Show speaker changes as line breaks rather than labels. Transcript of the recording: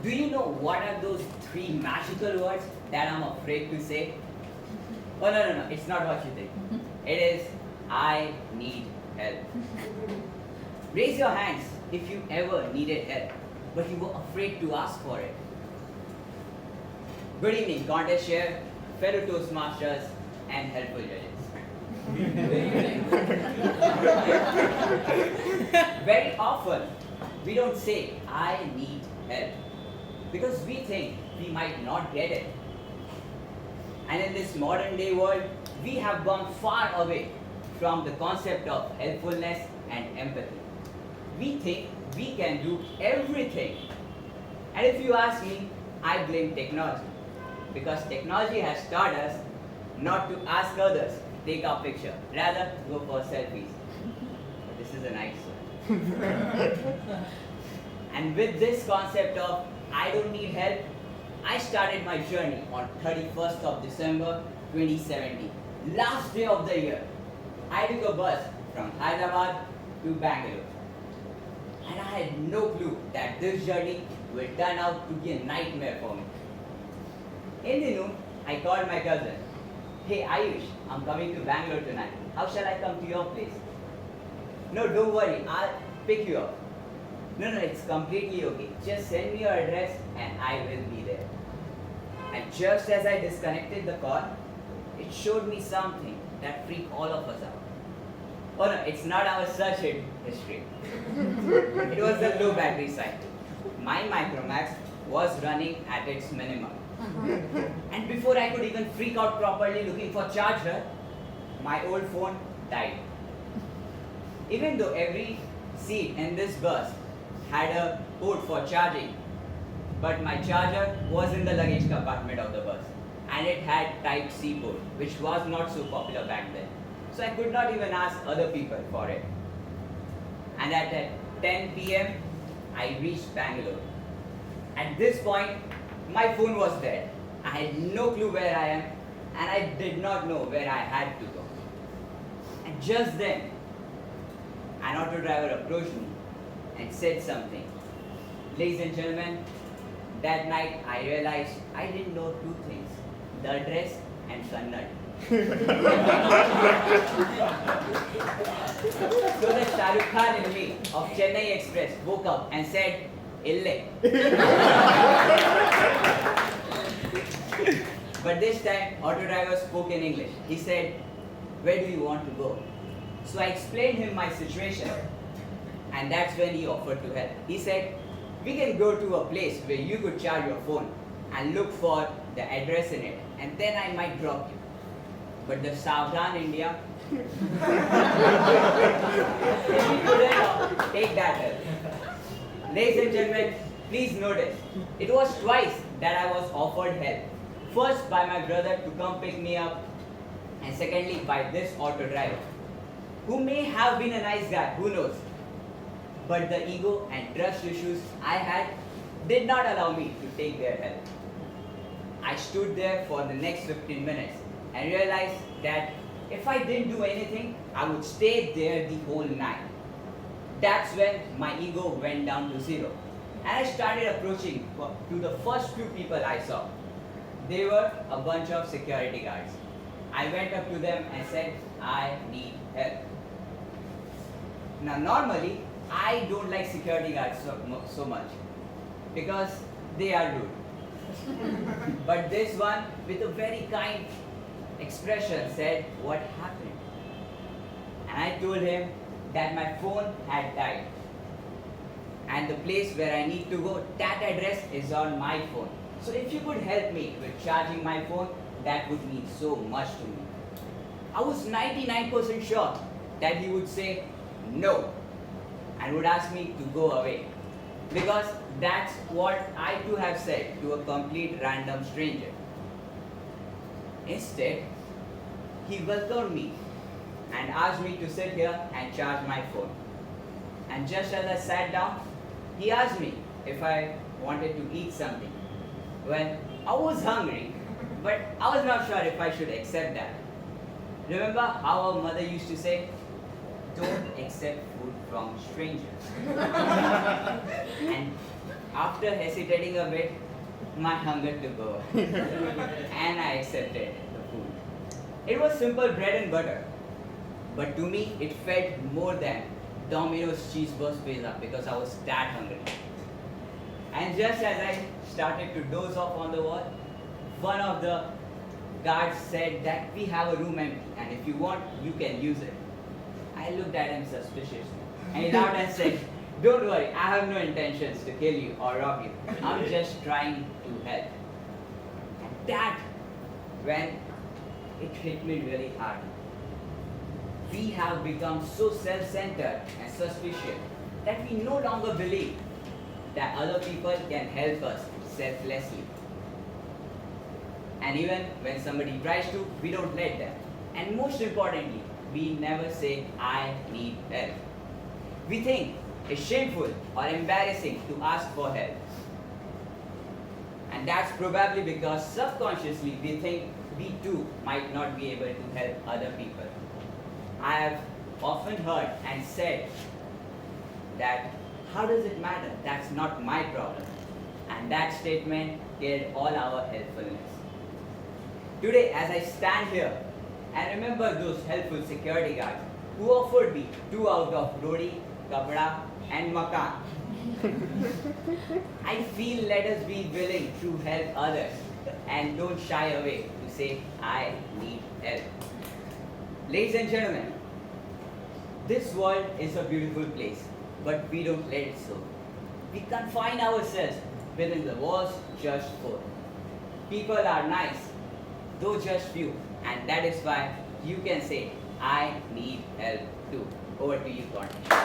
Do you know what are those three magical words that I'm afraid to say? Oh, no, it's not what you think. It is, I need help. Raise your hands if you ever needed help, but you were afraid to ask for it. Good evening, contest chair, fellow Toastmasters, and helpful judges. Very often, we don't say, I need help, because we think we might not get it. And in this modern day world, we have gone far away from the concept of helpfulness and empathy. We think we can do everything. And if you ask me, I blame technology. Because technology has taught us not to ask others to take our picture, rather go for selfies. But this is a nice one. And with this concept of I don't need help, I started my journey on 31st of December 2017, last day of the year. I took a bus from Hyderabad to Bangalore. And I had no clue that this journey would turn out to be a nightmare for me. In the noon, I called my cousin. Hey Ayush, I'm coming to Bangalore tonight. How shall I come to your place? No, don't worry, I'll pick you up. No, it's completely okay. Just send me your address and I will be there. And just as I disconnected the call, it showed me something that freaked all of us out. Oh no, it's not our search history. It was the low battery cycle. My Micromax was running at its minimum. And before I could even freak out properly looking for charger, my old phone died. Even though every seat in this bus had a port for charging, but my charger was in the luggage compartment of the bus, and it had Type-C port, which was not so popular back then. So I could not even ask other people for it. And at 10 p.m., I reached Bangalore. At this point, my phone was dead. I had no clue where I am, and I did not know where I had to go. And just then, an auto driver approached me and said something. Ladies and gentlemen, that night I realized I didn't know two things, the address and Kannada. So the Shah Rukh Khan in me of Chennai Express woke up and said, Ille. But this time, auto driver spoke in English. He said, where do you want to go? So I explained him my situation, and that's when he offered to help. He said, we can go to a place where you could charge your phone and look for the address in it, and then I might drop you. But the Savdhan India, he couldn't take that help. Ladies and gentlemen, please notice, it was twice that I was offered help. First by my brother to come pick me up, and secondly by this auto driver, who may have been a nice guy, who knows. But the ego and trust issues I had did not allow me to take their help. I stood there for the next 15 minutes and realized that if I didn't do anything, I would stay there the whole night. That's when my ego went down to zero. And I started approaching to the first few people I saw. They were a bunch of security guards. I went up to them and said, I need help. Now normally, I don't like security guards so much because they are rude. But this one, with a very kind expression, said what happened. And I told him that my phone had died. And the place where I need to go, that address is on my phone. So if you could help me with charging my phone, that would mean so much to me. I was 99% sure that he would say no and would ask me to go away. Because that's what I too have said to a complete random stranger. Instead, he welcomed me and asked me to sit here and charge my phone. And just as I sat down, he asked me if I wanted to eat something. Well, I was hungry, but I was not sure if I should accept that. Remember how our mother used to say, don't accept food from strangers. And After hesitating a bit, my hunger took over and I accepted the food. It was simple bread and butter, but to me it felt more than Domino's cheeseburger pizza because I was that hungry. And just as I started to doze off on the wall, one of the guards said that we have a room empty and if you want, you can use it. I looked at him suspiciously and he laughed and said, "Don't worry, I have no intentions to kill you or rob you. I'm just trying to help." And that, when it hit me really hard. We have become so self-centered and suspicious that we no longer believe that other people can help us selflessly. And even when somebody tries to, we don't let them. And most importantly, we never say, "I need help." We think it's shameful or embarrassing to ask for help. And that's probably because subconsciously we think we too might not be able to help other people. I have often heard and said that, "How does it matter? That's not my problem." And that statement killed all our helpfulness. Today, as I stand here and remember those helpful security guards who offered me 2 out of roti, kapda, and makan, I feel let us be willing to help others and don't shy away to say, "I need help." Ladies and gentlemen, this world is a beautiful place, but we don't let it so. We confine ourselves within the walls just for. People are nice, though just few, and that is why you can say, "I need help too." Over to you, Gordon.